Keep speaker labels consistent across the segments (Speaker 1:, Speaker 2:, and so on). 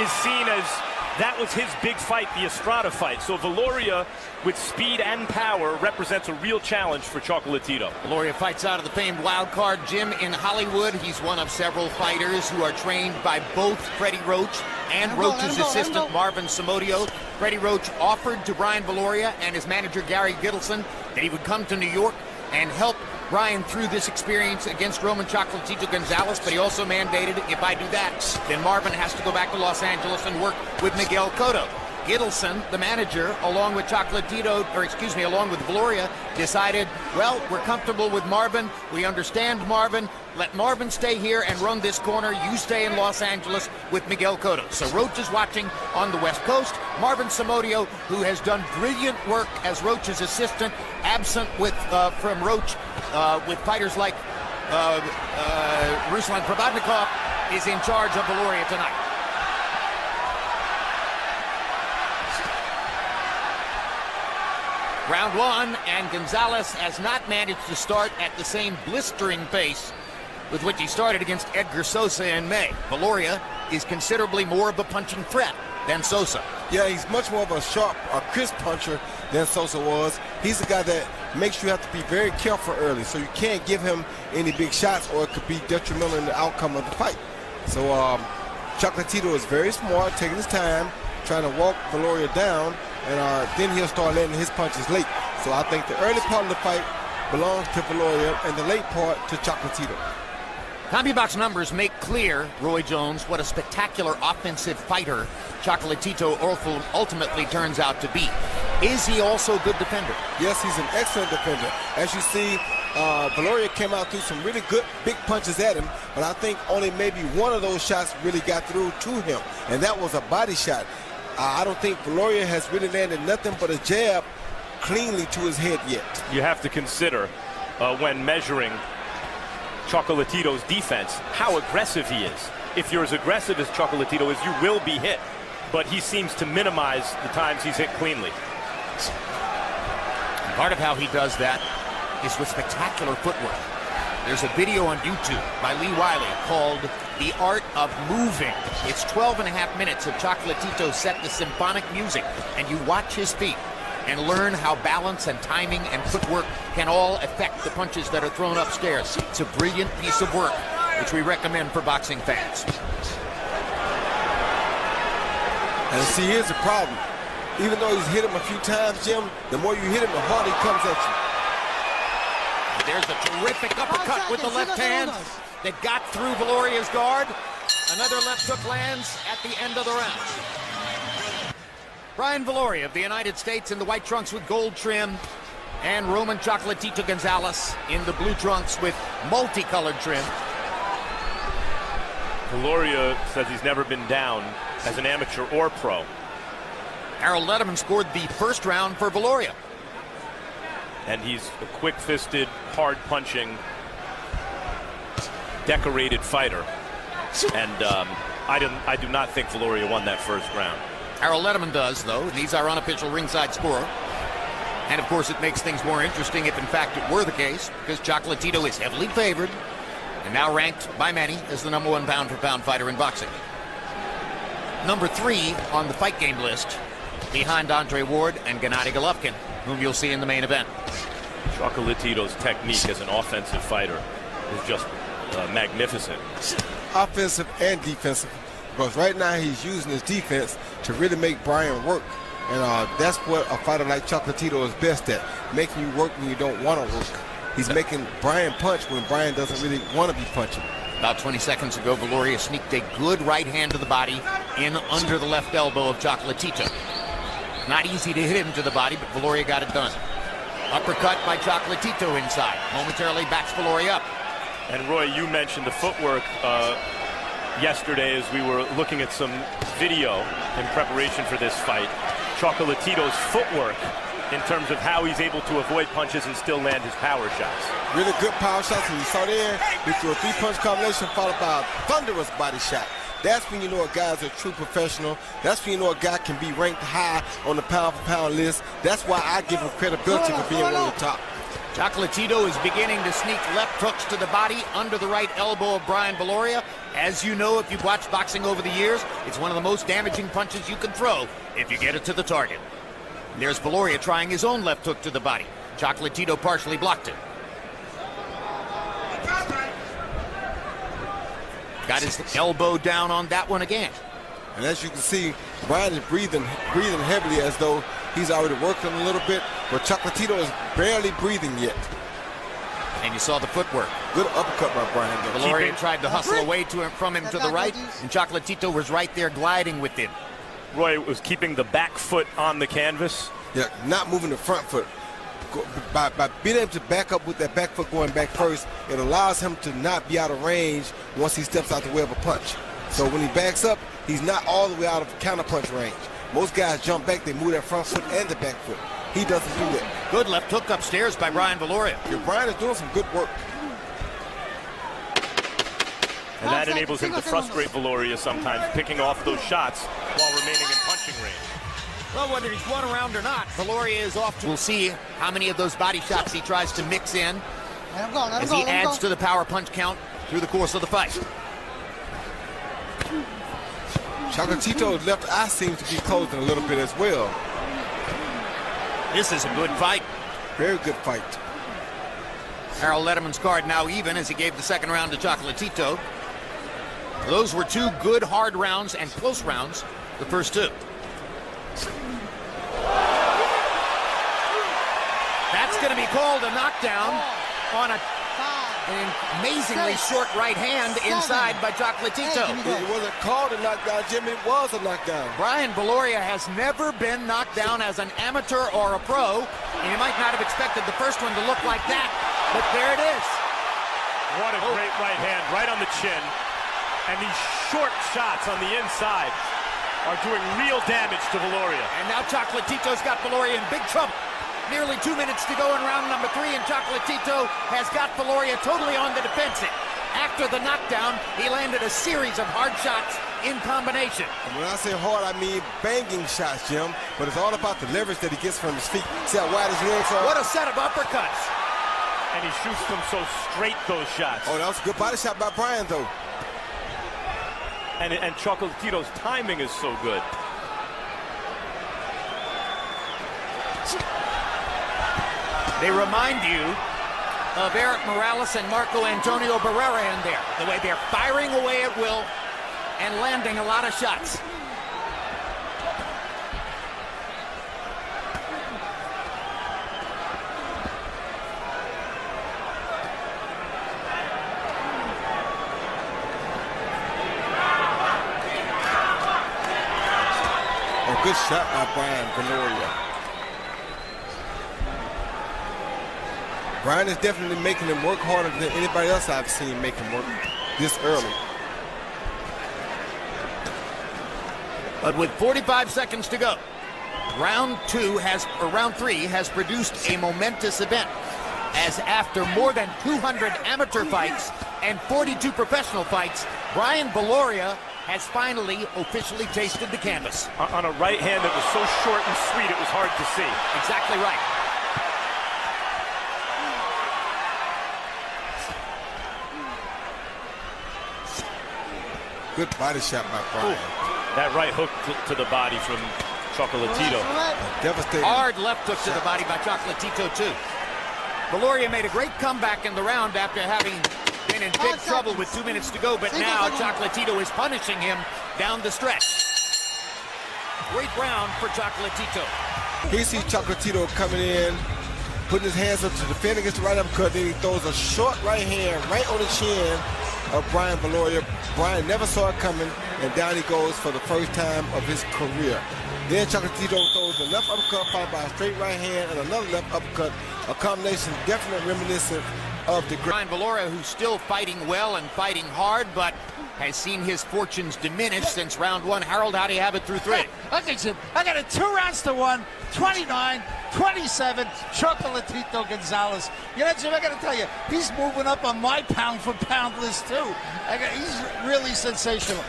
Speaker 1: is seen as that was his big fight, the Estrada fight. So Viloria, with speed and power, represents a real challenge for Chocolatito.
Speaker 2: Viloria fights out of the famed wild card gym in Hollywood. He's one of several fighters who are trained by both Freddie Roach and Roach's assistant, Marvin Somodio. Freddie Roach offered to Brian Viloria and his manager, Gary Gittleson, that he would come to New York and help Brian through this experience against Roman Chocolatito Gonzalez, but he also mandated, if I do that, then Marvin has to go back to Los Angeles and work with Miguel Cotto. Gittleson, the manager, along with along with Viloria, decided, well, we're comfortable with Marvin. We understand Marvin. Let Marvin stay here and run this corner. You stay in Los Angeles with Miguel Cotto. So Roach is watching on the West Coast. Marvin Somodio, who has done brilliant work as Roach's assistant, absent from Roach with fighters like Ruslan Probadnikov, is in charge of Viloria tonight. Round one, and Gonzalez has not managed to start at the same blistering pace with which he started against Edgar Sosa in May. Viloria is considerably more of a punching threat than Sosa.
Speaker 3: Yeah, he's much more of a sharp, crisp puncher than Sosa was. He's a guy that makes you have to be very careful early, so you can't give him any big shots or it could be detrimental in the outcome of the fight. So Chocolatito is very smart, taking his time, trying to walk Viloria down, and then he'll start letting his punches late. So I think the early part of the fight belongs to Viloria and the late part to Chocolatito.
Speaker 2: CompuBox numbers make clear, Roy Jones, what a spectacular offensive fighter Chocolatito ultimately turns out to be. Is he also a good defender?
Speaker 3: Yes, he's an excellent defender. As you see, Viloria came out through some really good big punches at him, but I think only maybe one of those shots really got through to him, and that was a body shot. I don't think Viloria has really landed nothing but a jab cleanly to his head yet.
Speaker 1: You have to consider when measuring Chocolatito's defense how aggressive he is. If you're as aggressive as Chocolatito is, you will be hit, but he seems to minimize the times he's hit cleanly.
Speaker 2: Part of how he does that is with spectacular footwork. There's a video on YouTube by Lee Wiley called The Art of Moving. It's 12.5 minutes of Chocolatito set to symphonic music, and you watch his feet and learn how balance and timing and footwork can all affect the punches that are thrown upstairs. It's a brilliant piece of work, which we recommend for boxing fans.
Speaker 3: And see, here's the problem. Even though he's hit him a few times, Jim, the more you hit him, the harder he comes at you.
Speaker 2: There's a terrific uppercut with the left hand that got through Viloria's guard. Another left hook lands at the end of the round. Brian Viloria of the United States in the white trunks with gold trim, and Roman Chocolatito Gonzalez in the blue trunks with multicolored trim.
Speaker 1: Viloria says he's never been down as an amateur or pro.
Speaker 2: Harold Letterman scored the first round for Viloria.
Speaker 1: And he's a quick-fisted, hard-punching, decorated fighter. And I do not think Viloria won that first round.
Speaker 2: Harold Letterman does, though, and he's our unofficial ringside scorer. And, of course, it makes things more interesting if, in fact, it were the case, because Chocolatito is heavily favored and now ranked by many as the #1 pound-for-pound fighter in boxing. Number 3 on the fight game list, behind Andre Ward and Gennady Golovkin, whom you'll see in the main event.
Speaker 1: Chocolatito's technique as an offensive fighter is just magnificent.
Speaker 3: Offensive and defensive, because right now he's using his defense to really make Brian work. And that's what a fighter like Chocolatito is best at, making you work when you don't want to work. He's making Brian punch when Brian doesn't really want to be punching.
Speaker 2: About 20 seconds ago, Viloria sneaked a good right hand to the body in under the left elbow of Chocolatito. Not easy to hit him to the body, but Viloria got it done. Uppercut by Chocolatito inside. Momentarily backs Viloria up.
Speaker 1: And Roy, you mentioned the footwork yesterday as we were looking at some video in preparation for this fight. Chocolatito's footwork in terms of how he's able to avoid punches and still land his power shots.
Speaker 3: Really good power shots, and you saw there, he threw a 3-punch combination followed by a thunderous body shot. That's when you know a guy's a true professional. That's when you know a guy can be ranked high on the pound-for-pound list. That's why I give him credibility for being one of the top.
Speaker 2: Chocolatito is beginning to sneak left hooks to the body under the right elbow of Brian Viloria. As you know, if you've watched boxing over the years, it's one of the most damaging punches you can throw if you get it to the target. There's Viloria trying his own left hook to the body. Chocolatito partially blocked it. Got his elbow down on that one again.
Speaker 3: And as you can see, Brian is breathing heavily as though he's already working a little bit, but Chocolatito is barely breathing yet.
Speaker 2: And you saw the footwork.
Speaker 3: Good uppercut by Brian.
Speaker 2: Viloria tried to hustle away from him to the right, and Chocolatito was right there gliding with him.
Speaker 1: Roy was keeping the back foot on the canvas.
Speaker 3: Yeah, not moving the front foot. By being able to back up with that back foot going back first, it allows him to not be out of range once he steps out the way of a punch. So when he backs up, he's not all the way out of counter punch range. Most guys jump back, they move that front foot and the back foot. He doesn't do that.
Speaker 2: Good left hook upstairs by Brian Viloria.
Speaker 3: Yeah, Brian is doing some good work.
Speaker 1: And that enables him to frustrate Viloria sometimes, picking off those shots while remaining in punching range.
Speaker 2: Well, whether he's won a round or not, Viloria is off to. We'll see how many of those body shots he tries to mix in as he adds to the power punch count through the course of the fight.
Speaker 3: Chocolatito's left eye seems to be closing a little bit as well.
Speaker 2: This is a good fight.
Speaker 3: Very good fight.
Speaker 2: Harold Letterman's card now even as he gave the second round to Chocolatito. Those were two good hard rounds and close rounds, the first two. That's going to be called a knockdown on an amazingly short right hand inside by Chocolatito.
Speaker 3: It wasn't called a knockdown, Jim. It was a knockdown.
Speaker 2: Brian Viloria has never been knocked down as an amateur or a pro, and you might not have expected the first one to look like that, but there it is.
Speaker 1: What a great right hand, right on the chin. And these short shots on the inside are doing real damage to Viloria.
Speaker 2: And now Chocolatito's got Viloria in big trouble. Nearly 2 minutes to go in round number 3, and Chocolatito has got Viloria totally on the defensive. After the knockdown, he landed a series of hard shots in combination.
Speaker 3: And when I say hard, I mean banging shots, Jim. But it's all about the leverage that he gets from his feet. See how wide his legs are?
Speaker 2: What a set of uppercuts.
Speaker 1: And he shoots them so straight, those shots.
Speaker 3: Oh, that was a good body shot by Brian, though.
Speaker 1: And Chocolatito's timing is so good.
Speaker 2: They remind you of Eric Morales and Marco Antonio Barrera in there. The way they're firing away at will and landing a lot of shots.
Speaker 3: A good shot by Brian Viloria. Brian is definitely making him work harder than anybody else I've seen make him work this early.
Speaker 2: But with 45 seconds to go, round 3 has produced a momentous event, as after more than 200 amateur fights and 42 professional fights, Brian Viloria has finally officially tasted the canvas.
Speaker 1: On a right hand that was so short and sweet, it was hard to see.
Speaker 2: Exactly right.
Speaker 3: Good body shot by Brian.
Speaker 1: That right hook to the body from Chocolatito.
Speaker 3: Devastating.
Speaker 2: Hard left hook to the body by Chocolatito, too. Viloria made a great comeback in the round after having been in big trouble with 2 minutes to go, but now Chocolatito is punishing him down the stretch. Great round for Chocolatito.
Speaker 3: He sees Chocolatito coming in, putting his hands up to defend against the right uppercut, then he throws a short right hand right on the chin of Brian Viloria. Brian never saw it coming, and down he goes for the first time of his career. Then Chocolatito throws a left uppercut followed by a straight right hand and another left uppercut, a combination definitely reminiscent of the
Speaker 2: Brian Viloria, who's still fighting well and fighting hard, but has seen his fortunes diminish since round one. Harold, how do you have it through three?
Speaker 4: Okay, Jim, I got it 2-1, 29-27, Chocolatito Gonzalez. You know, Jim, I got to tell you, he's moving up on my pound-for-pound list, too. He's really sensational.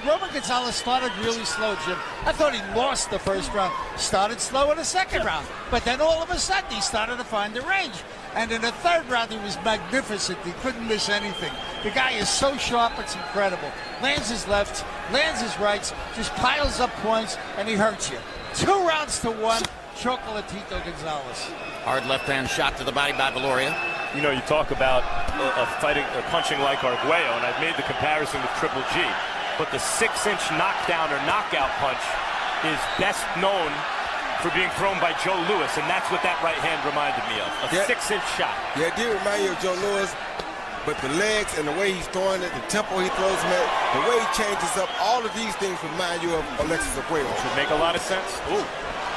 Speaker 4: Roman Gonzalez started really slow, Jim. I thought he lost the first round. Started slow in the second round. But then all of a sudden, he started to find the range. And in the third round, he was magnificent. He couldn't miss anything. The guy is so sharp, it's incredible. Lands his lefts, lands his rights, just piles up points, and he hurts you. 2-1, Chocolatito Gonzalez.
Speaker 2: Hard left-hand shot to the body by Viloria.
Speaker 1: You know, you talk about punching like Arguello, and I've made the comparison with Triple G. But the 6-inch knockdown or knockout punch is best known for being thrown by Joe Louis, and that's what that right hand reminded me of, a 6-inch shot.
Speaker 3: Yeah, it did remind you of Joe Louis, but the legs and the way he's throwing it, the tempo he throws him at, the way he changes up, all of these things remind you of Alexis Arguello.
Speaker 1: Should make a lot of sense. Ooh,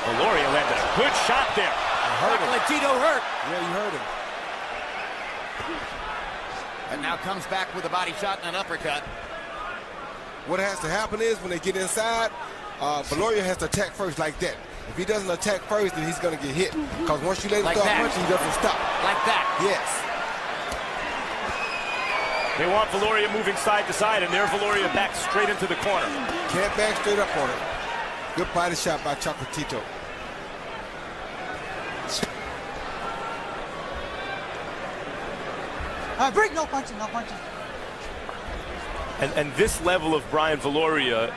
Speaker 1: Viloria landed a good shot there.
Speaker 2: Chocolatito hurt.
Speaker 3: Yeah, you heard him.
Speaker 2: And now comes back with a body shot and an uppercut.
Speaker 3: What has to happen is when they get inside, Viloria has to attack first like that. If he doesn't attack first, then he's going to get hit. Because once you let him start punching, he doesn't stop.
Speaker 2: Like that.
Speaker 3: Yes.
Speaker 1: They want Viloria moving side to side, and there Viloria back straight into the corner.
Speaker 3: Can't back straight up on it. Good body shot by Chocolatito.
Speaker 5: Break, no punching, no punching.
Speaker 1: And this level of Brian Viloria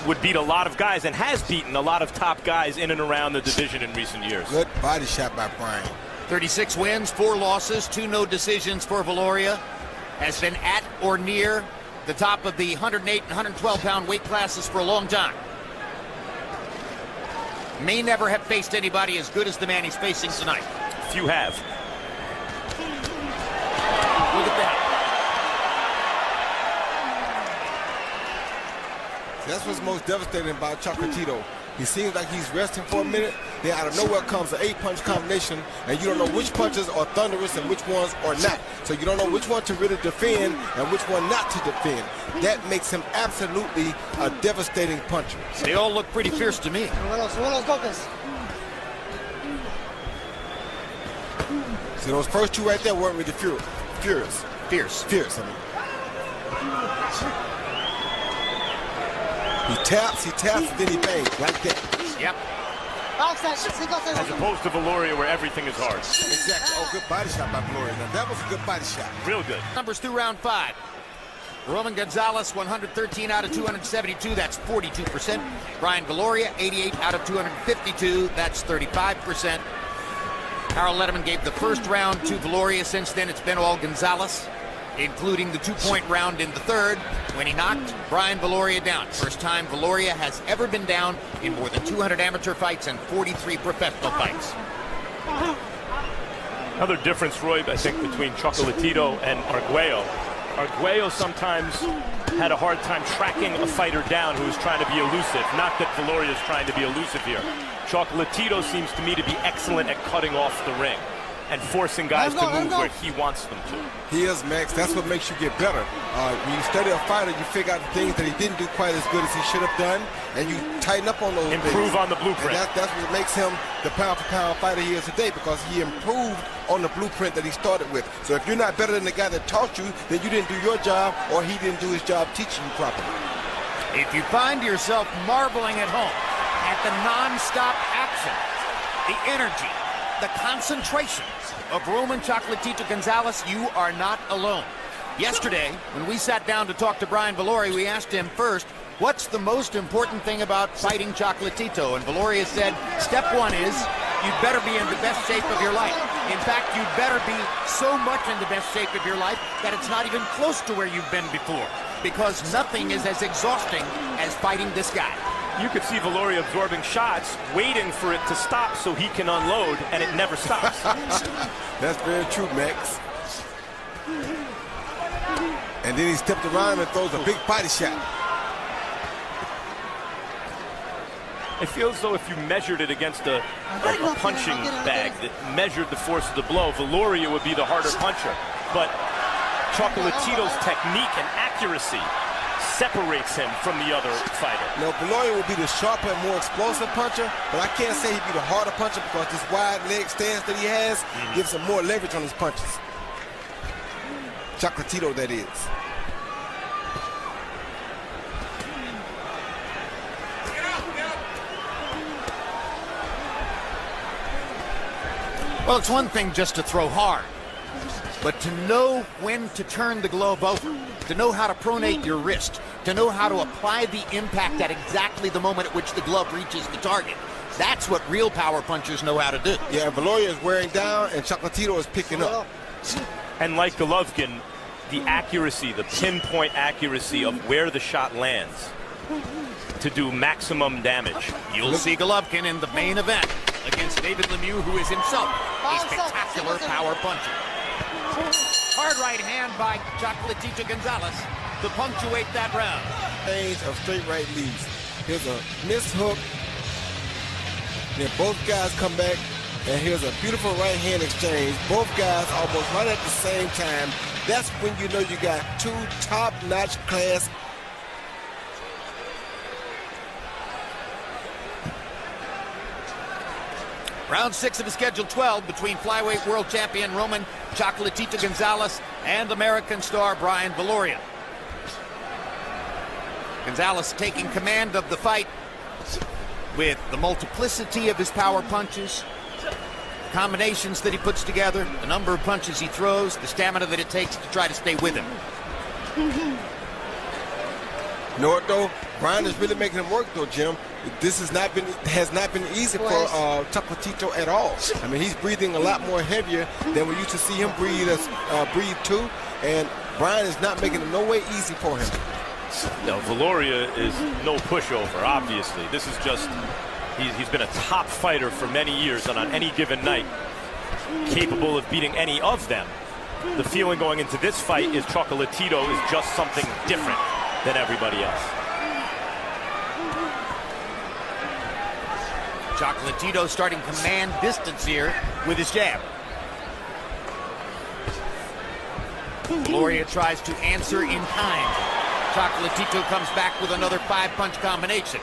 Speaker 1: would beat a lot of guys and has beaten a lot of top guys in and around the division in recent years.
Speaker 3: Good body shot by Brian.
Speaker 2: 36 wins, 4 losses, 2 no decisions for Viloria. Has been at or near the top of the 108 and 112-pound weight classes for a long time. May never have faced anybody as good as the man he's facing tonight.
Speaker 1: Few have.
Speaker 2: Look at that.
Speaker 3: That's what's most devastating about Chocolatito. He seems like he's resting for a minute, then out of nowhere comes an 8-punch combination, and you don't know which punches are thunderous and which ones are not. So you don't know which one to really defend and which one not to defend. That makes him absolutely a devastating puncher.
Speaker 2: They all look pretty fierce to me.
Speaker 3: See, those first two right there weren't really furious. Fierce, I mean. He taps, then he bangs like that.
Speaker 2: Yep.
Speaker 1: As opposed to Viloria, where everything is hard.
Speaker 3: Exactly. Oh, good body shot by Viloria. Now, that was a good body shot.
Speaker 1: Real good.
Speaker 2: Numbers through round 5. Roman Gonzalez, 113 out of 272. That's 42%. Brian Viloria, 88 out of 252. That's 35%. Harold Letterman gave the first round to Viloria. Since then, it's been all Gonzalez, including the 2-point round in the third when he knocked Brian Viloria down. First time Viloria has ever been down in more than 200 amateur fights and 43 professional fights.
Speaker 1: Another difference, Roy, I think, between Chocolatito and Arguello. Arguello sometimes had a hard time tracking a fighter down who was trying to be elusive. Not that Viloria is trying to be elusive here. Chocolatito seems to me to be excellent at cutting off the ring and forcing guys to move where he wants them to.
Speaker 3: He is, Max. That's what makes you get better. When you study a fighter, you figure out the things that he didn't do quite as good as he should have done, and you tighten up on those things.
Speaker 1: Improve on the blueprint.
Speaker 3: And that's what makes him the pound-for-pound fighter he is today, because he improved on the blueprint that he started with. So if you're not better than the guy that taught you, then you didn't do your job, or he didn't do his job teaching you properly.
Speaker 2: If you find yourself marveling at home at the non-stop action, the energy, the concentration of Roman Chocolatito Gonzalez, you are not alone. Yesterday, when we sat down to talk to Brian Viloria, we asked him first, what's the most important thing about fighting Chocolatito? And Viloria said, step 1 is you'd better be in the best shape of your life. In fact, you'd better be so much in the best shape of your life that it's not even close to where you've been before, because nothing is as exhausting as fighting this guy.
Speaker 1: You could see Viloria absorbing shots, waiting for it to stop so he can unload, and it never stops.
Speaker 3: That's very true, Max. And then he stepped around and throws a big body shot.
Speaker 1: It feels though if you measured it against a punching bag that measured the force of the blow, Viloria would be the harder puncher. But Chocolatito's technique and accuracy separates him from the other fighter.
Speaker 3: No, Viloria will be the sharper and more explosive puncher, but I can't say he'd be the harder puncher because this wide leg stance that he has gives him more leverage on his punches. Chocolatito, that is.
Speaker 2: Well, it's one thing just to throw hard, but to know when to turn the glove over, to know how to pronate your wrist, to know how to apply the impact at exactly the moment at which the glove reaches the target. That's what real power punchers know how to do.
Speaker 3: Yeah, Viloria is wearing down and Chocolatito is picking up.
Speaker 1: And like Golovkin, the accuracy, the pinpoint accuracy of where the shot lands to do maximum damage.
Speaker 2: You'll see Golovkin in the main event against David Lemieux, who is himself a spectacular power puncher. Hard right hand by Chocolatito Gonzalez to punctuate that round.
Speaker 3: Range of straight right leads. Here's a missed hook. Then both guys come back, and here's a beautiful right hand exchange. Both guys almost right at the same time. That's when you know you got two top-notch class.
Speaker 2: Round 6 of the schedule 12 between flyweight world champion Roman Chocolatito Gonzalez and American star Brian Viloria. Gonzalez taking command of the fight with the multiplicity of his power punches, combinations that he puts together, the number of punches he throws, the stamina that it takes to try to stay with him.
Speaker 3: You know what though? Brian is really making him work though, Jim. This has not been easy for Chocolatito at all. I mean, he's breathing a lot more heavier than we used to see him breathe too. And Brian is not making it no way easy for him.
Speaker 1: No, Viloria is no pushover, obviously. This is just, he's been a top fighter for many years, and on any given night, capable of beating any of them. The feeling going into this fight is Chocolatito is just something different than everybody else.
Speaker 2: Chocolatito starting command distance here with his jab. Viloria tries to answer in kind. Chocolatito comes back with another 5-punch combination.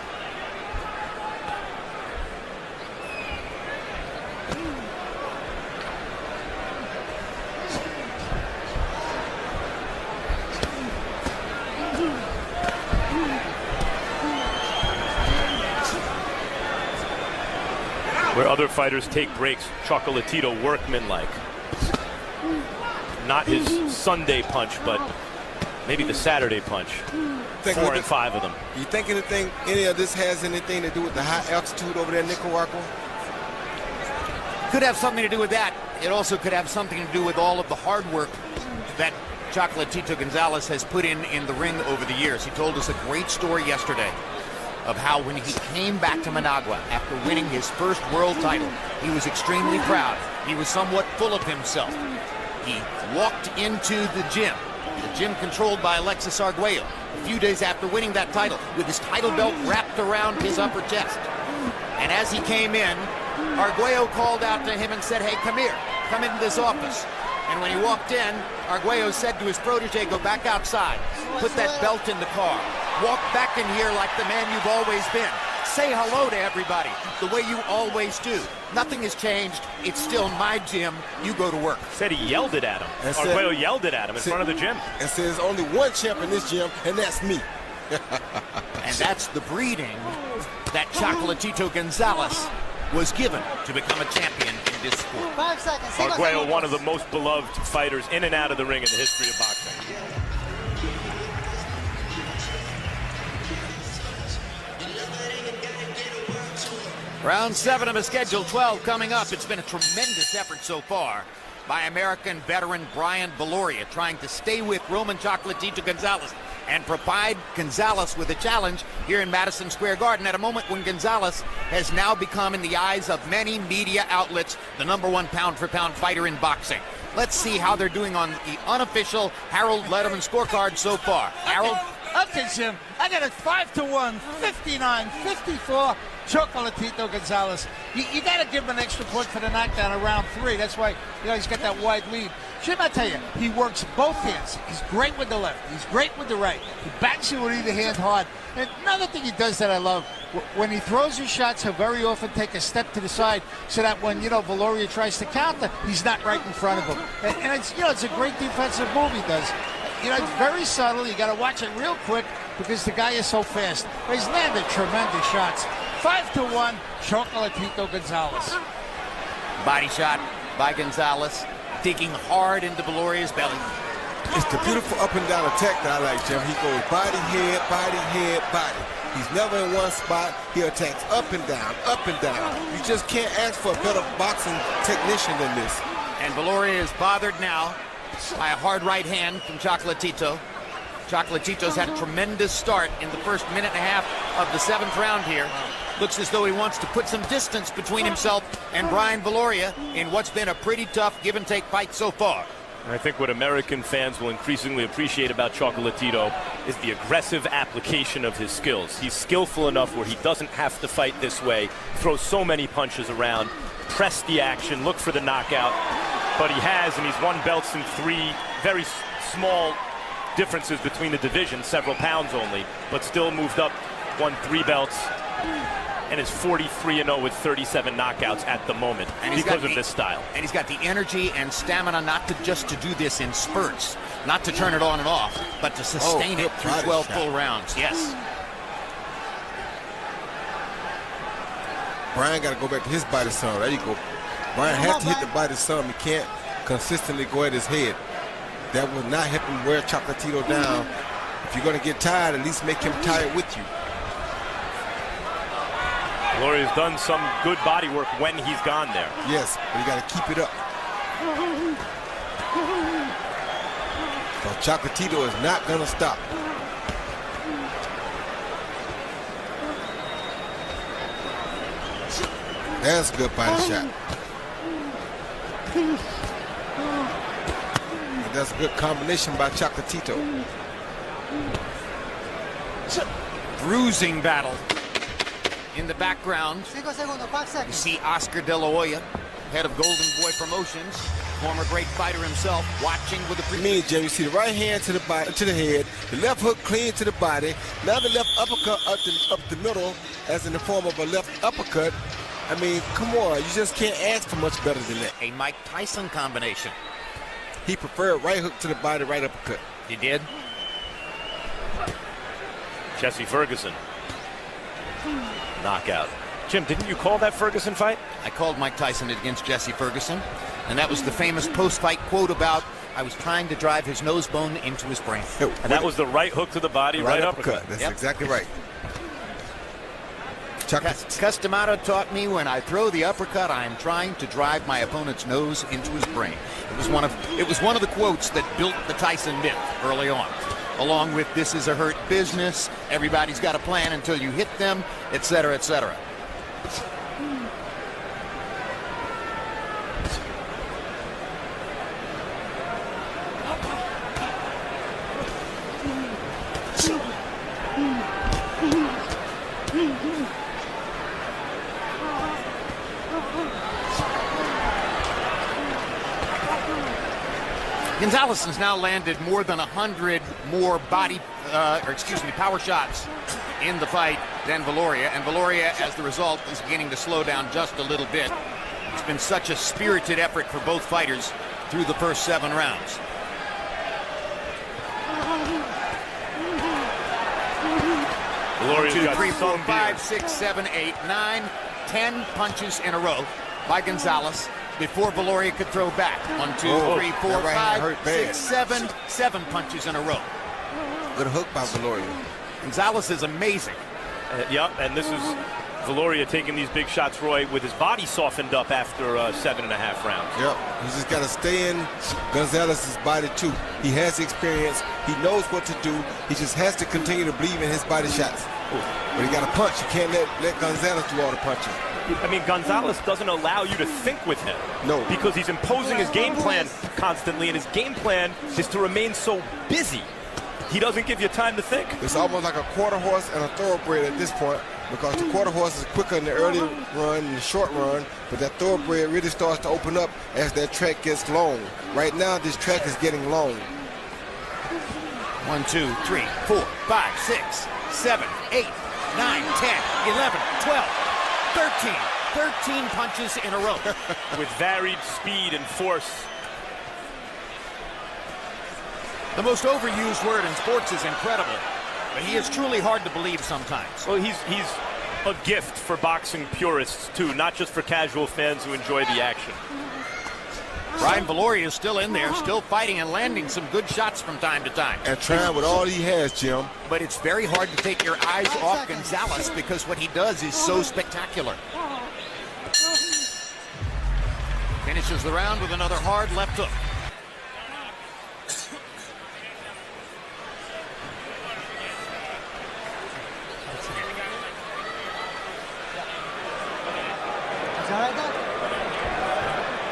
Speaker 1: Where other fighters take breaks, Chocolatito workmanlike. Not his Sunday punch, but maybe the Saturday punch. 4 and 5 of them.
Speaker 3: You think any of this has anything to do with the high altitude over there in Nicaragua?
Speaker 2: Could have something to do with that. It also could have something to do with all of the hard work that Chocolatito Gonzalez has put in the ring over the years. He told us a great story yesterday of how when he came back to Managua after winning his first world title, he was extremely proud. He was somewhat full of himself. He walked into the gym controlled by Alexis Arguello, a few days after winning that title, with his title belt wrapped around his upper chest. And as he came in, Arguello called out to him and said, "Hey, come here, come into this office." And when he walked in, Arguello said to his protege, "Go back outside, put that belt in the car, walk back in here like the man you've always been. Say hello to everybody the way you always do. Nothing has changed. It's still my gym. You go to work."
Speaker 1: Said he yelled it at him. Arguello yelled it at him in front of the gym.
Speaker 3: And said there's only one champ in this gym, and that's me.
Speaker 2: And that's the breeding that Chocolatito Gonzalez was given to become a champion in this sport.
Speaker 5: 5 seconds.
Speaker 1: Arguello, one of the most beloved fighters in and out of the ring in the history of boxing.
Speaker 2: Round 7 of a schedule 12 coming up. It's been a tremendous effort so far by American veteran Brian Viloria, trying to stay with Roman Chocolatito Gonzalez and provide Gonzalez with a challenge here in Madison Square Garden at a moment when Gonzalez has now become, in the eyes of many media outlets, the #1 pound-for-pound fighter in boxing. Let's see how they're doing on the unofficial Harold Letterman scorecard so far. Harold?
Speaker 4: Okay, Jim. I got it 5-1, 59, 54, Chocolatito Gonzalez. You got to give him an extra point for the knockdown in round 3. That's why, he's got that wide lead. Jim, I tell you, he works both hands. He's great with the left. He's great with the right. He bangs you with either hand hard. And another thing he does that I love, when he throws his shots, he'll very often take a step to the side so that when, Viloria tries to counter, he's not right in front of him. And it's, it's a great defensive move he does. It's very subtle. You got to watch it real quick because the guy is so fast. But he's landed tremendous shots. 5-1, Chocolatito Gonzalez.
Speaker 2: Body shot by Gonzalez, digging hard into Viloria's belly.
Speaker 3: It's the beautiful up and down attack that I like, Jim. He goes body, head, body. He's never in one spot. He attacks up and down, up and down. You just can't ask for a better boxing technician than this.
Speaker 2: And Viloria is bothered now by a hard right hand from Chocolatito. Chocolatito's had a tremendous start in the first minute and a half of the 7th round here. Looks as though he wants to put some distance between himself and Brian Viloria in what's been a pretty tough give-and-take fight so far.
Speaker 1: And I think what American fans will increasingly appreciate about Chocolatito is the aggressive application of his skills. He's skillful enough where he doesn't have to fight this way, throw so many punches around, press the action, look for the knockout. But he has, and he's won belts in 3 very small differences between the divisions, several pounds only, but still moved up, won 3 belts, and is 43-0 with 37 knockouts at the moment because of this style.
Speaker 2: And he's got the energy and stamina not to just to do this in spurts, not to turn it on and off, but to sustain it through 12 full rounds. Yes.
Speaker 3: Brian got to go back to his body some. There you go. Brian has to hit the body some. He can't consistently go at his head. That will not help him wear Chocolatito down. If you're going to get tired, at least make him tired with you.
Speaker 1: Viloria's done some good body work when he's gone there.
Speaker 3: Yes, but you got to keep it up. So Chocolatito is not going to stop. That's a good body shot. And that's a good combination by Chocolatito.
Speaker 2: Bruising battle. In the background,
Speaker 5: 5 seconds, 5
Speaker 2: you
Speaker 5: seconds.
Speaker 2: see Oscar De La Hoya, head of Golden Boy Promotions, former great fighter himself, watching with the
Speaker 3: Me and Jim, you see the right hand to the body, to the head, the left hook clean to the body, now the left uppercut up the middle, as in the form of a left uppercut. I mean, come on, you just can't ask for much better than that.
Speaker 2: a Mike Tyson combination.
Speaker 3: He preferred right hook to the body, right uppercut.
Speaker 2: He did.
Speaker 1: Jesse Ferguson. Knockout. Jim, didn't you call that Ferguson fight?
Speaker 2: I called Mike Tyson against Jesse Ferguson, and that was the famous post-fight quote about, I was trying to drive his nose bone into his brain.
Speaker 1: And that was the right hook to the body, right uppercut.
Speaker 3: That's exactly right.
Speaker 2: Customato taught me when I throw the uppercut, I am trying to drive my opponent's nose into his brain. It was one of the quotes that built the Tyson myth early on, along with this is a hurt business, everybody's got a plan until you hit them, etc., etc. Gonzalez has now landed more than 100 more power shots in the fight than Viloria, and Viloria, as the result, is beginning to slow down just a little bit. It's been such a spirited effort for both fighters through the first 7 rounds.
Speaker 1: Viloria's
Speaker 2: 2,
Speaker 1: got
Speaker 2: 3, 4,
Speaker 1: some
Speaker 2: 5,
Speaker 1: beard.
Speaker 2: 6, 7, 8, 9, 10 punches in a row by Gonzalez before Viloria could throw back. 1, 2, 3, 4,
Speaker 3: that right hand
Speaker 2: 5,
Speaker 3: hurt bad.
Speaker 2: 6, 7 punches in a row.
Speaker 3: Good hook by Viloria.
Speaker 2: Gonzalez is amazing.
Speaker 1: Yep, and this is Viloria taking these big shots, Roy, with his body softened up after 7.5 rounds.
Speaker 3: Yep, he just got to stay in Gonzalez's body too. He has the experience. He knows what to do. He just has to continue to believe in his body shots. But he got to punch. You can't let Gonzalez do all the punching.
Speaker 1: I mean, Gonzalez doesn't allow you to think with him.
Speaker 3: No.
Speaker 1: Because he's imposing his game plan constantly, and his game plan is to remain so busy he doesn't give you time to think.
Speaker 3: It's almost like a quarter horse and a thoroughbred at this point, because the quarter horse is quicker in the early run and the short run, but that thoroughbred really starts to open up as that track gets long. Right now, this track is getting long.
Speaker 2: 1, 2, 3, 4, 5, 6, 7, 8, 9, 10, 11, 12, 13. 13 punches in a row.
Speaker 1: With varied speed and force.
Speaker 2: The most overused word in sports is incredible, but he is truly hard to believe sometimes.
Speaker 1: Well, he's a gift for boxing purists, too, not just for casual fans who enjoy the action.
Speaker 2: Brian Viloria is still in there, still fighting and landing some good shots from time to time.
Speaker 3: And trying with all he has, Jim.
Speaker 2: But it's very hard to take your eyes off Gonzalez because what he does is so spectacular. Finishes the round with another hard left hook.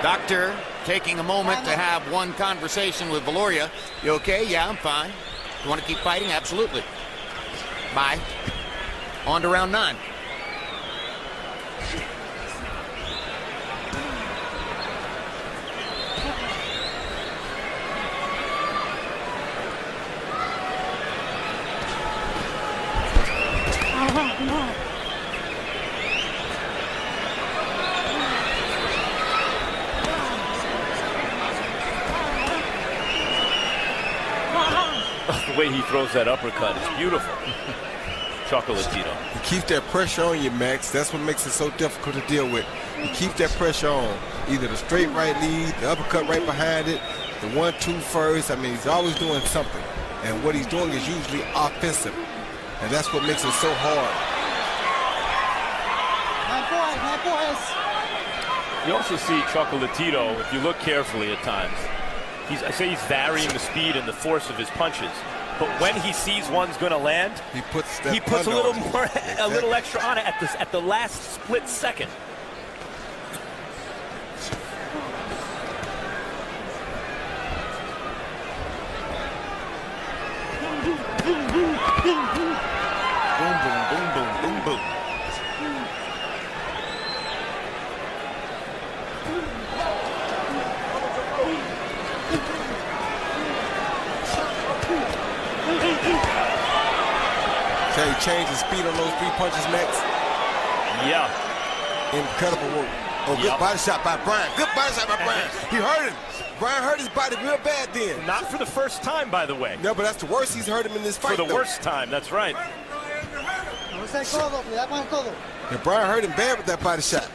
Speaker 2: Doctor taking a moment to have one conversation with Viloria. You okay? Yeah, I'm fine. You want to keep fighting? Absolutely. Bye. On to round 9.
Speaker 1: The way he throws that uppercut is beautiful. Chocolatito.
Speaker 3: You keep that pressure on you, Max. That's what makes it so difficult to deal with. You keep that pressure on. Either the straight right lead, the uppercut right behind it, the 1-2 first. I mean, he's always doing something. And what he's doing is usually offensive. And that's what makes it so hard.
Speaker 1: You also see Chocolatito, if you look carefully at times, I say he's varying the speed and the force of his punches. But when he sees one's going to land,
Speaker 3: he puts
Speaker 1: a little more, exactly. A little extra on it at the last split second.
Speaker 2: Boom, boom, boom, boom, boom, boom.
Speaker 3: He changed the speed on those 3 punches, Max.
Speaker 1: Yeah.
Speaker 3: Incredible work. Oh, good body shot by Brian. Good body shot by Brian. He hurt him. Brian hurt his body real bad then.
Speaker 1: Not for the first time, by the way.
Speaker 3: No, but that's the worst he's hurt him in this fight.
Speaker 1: For the worst time, that's right.
Speaker 3: Yeah, Brian hurt him bad with that body shot.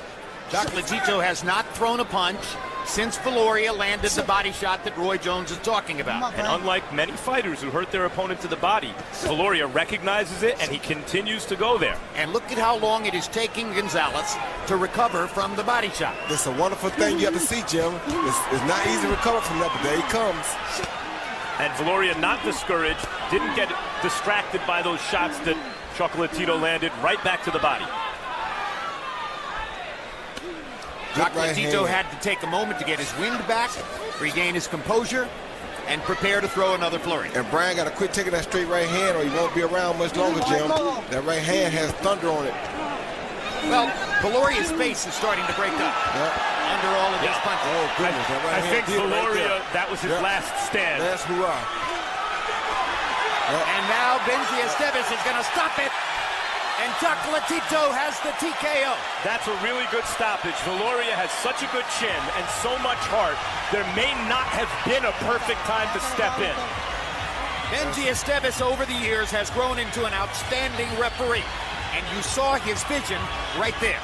Speaker 2: Chocolatito has not thrown a punch since Viloria landed the body shot that Roy Jones is talking about.
Speaker 1: And unlike many fighters who hurt their opponent to the body, Viloria recognizes it and he continues to go there.
Speaker 2: And look at how long it is taking Gonzalez to recover from the body shot.
Speaker 3: It's a wonderful thing you have to see, Jim. It's not easy to recover from that, but there he comes.
Speaker 1: And Viloria not discouraged, didn't get distracted by those shots that Chocolatito landed, right back to the body.
Speaker 2: Chocolatito had to take a moment to get his wind back, regain his composure, and prepare to throw another flurry.
Speaker 3: And Brian got to quit taking that straight right hand or he won't be around much longer, Jim. That right hand has thunder on it.
Speaker 2: Well, Viloria's face is starting to break up under all of his punches.
Speaker 3: Oh, goodness. That right
Speaker 1: I think
Speaker 3: hand
Speaker 1: Viloria,
Speaker 3: right
Speaker 1: that was his last stand.
Speaker 3: That's hoorah.
Speaker 2: And now Benji Esteves is going to stop it. And Chocolatito has the TKO.
Speaker 1: That's a really good stoppage. Viloria has such a good chin and so much heart. There may not have been a perfect time to step in.
Speaker 2: Benji Esteves over the years has grown into an outstanding referee. And you saw his vision right there.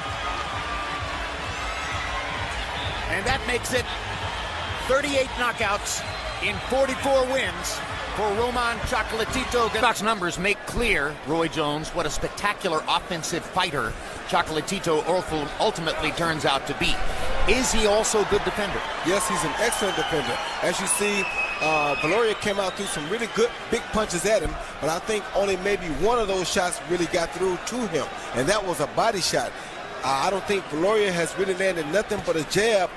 Speaker 2: And that makes it 38 knockouts in 44 wins for Roman Chocolatito. Box numbers make clear, Roy Jones, what a spectacular offensive fighter Chocolatito ultimately turns out to be. Is he also a good defender?
Speaker 3: Yes, he's an excellent defender. As you see, Viloria came out through some really good big punches at him, but I think only maybe one of those shots really got through to him, and that was a body shot. I don't think Viloria has really landed nothing but a jab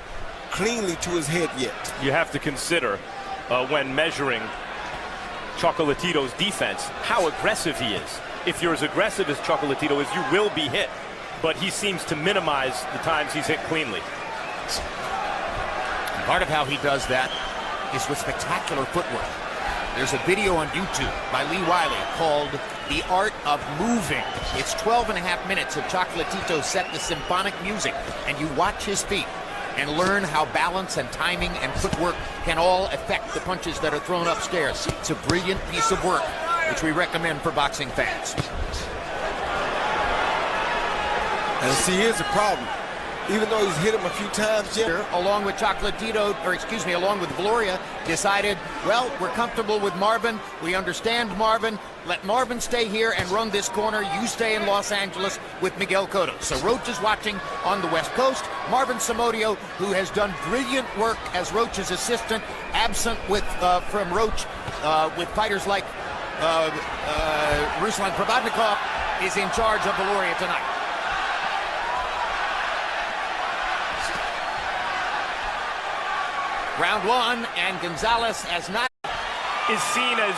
Speaker 3: cleanly to his head yet.
Speaker 1: You have to consider when measuring Chocolatito's defense, how aggressive he is. If you're as aggressive as Chocolatito is, you will be hit. But he seems to minimize the times he's hit cleanly.
Speaker 2: Part of how he does that is with spectacular footwork. There's a video on YouTube by Lee Wiley called The Art of Moving. It's 12 and a half minutes of Chocolatito set to symphonic music, and you watch his feet and learn how balance and timing and footwork can all affect the punches that are thrown upstairs. It's a brilliant piece of work, which we recommend for boxing fans.
Speaker 3: And see, here's the problem. Even though he's hit him a few times, Jim,
Speaker 2: along with along with Viloria, decided, well, we're comfortable with Marvin. We understand Marvin. Let Marvin stay here and run this corner. You stay in Los Angeles with Miguel Cotto. So Roach is watching on the West Coast. Marvin Somodio, who has done brilliant work as Roach's assistant, absent from Roach with fighters like Ruslan Provodnikov, is in charge of Viloria tonight. Round one, and Gonzalez has not...
Speaker 1: Is seen as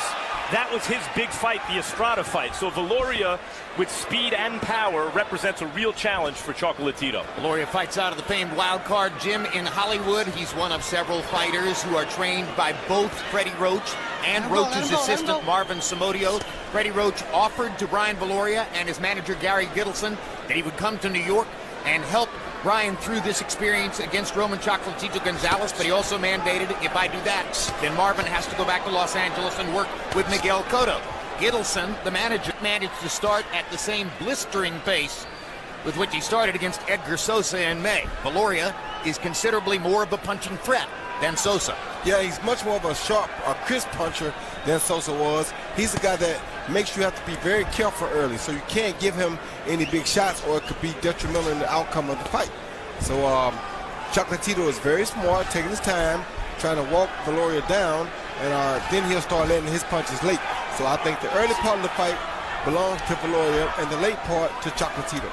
Speaker 1: that was his big fight, the Estrada fight. So Viloria, with speed and power, represents a real challenge for Chocolatito.
Speaker 2: Viloria fights out of the famed wild card gym in Hollywood. He's one of several fighters who are trained by both Freddie Roach and Roach's assistant, Marvin Somodio. Freddie Roach offered to Brian Viloria and his manager, Gary Gittleson, that he would come to New York and help Brian through this experience against Roman Chocolatito Gonzalez, but he also mandated, if I do that, then Marvin has to go back to Los Angeles and work with Miguel Cotto. Gittleson, the manager, managed to start at the same blistering pace with which he started against Edgar Sosa in May. Viloria is considerably more of a punching threat than Sosa.
Speaker 3: Yeah, he's much more of a sharp, a crisp puncher than Sosa was. He's a guy that makes you have to be very careful early, so you can't give him any big shots or it could be detrimental in the outcome of the fight. So Chocolatito is very smart, taking his time, trying to walk Viloria down, and then he'll start letting his punches late. So I think the early part of the fight belongs to Viloria and the late part to Chocolatito.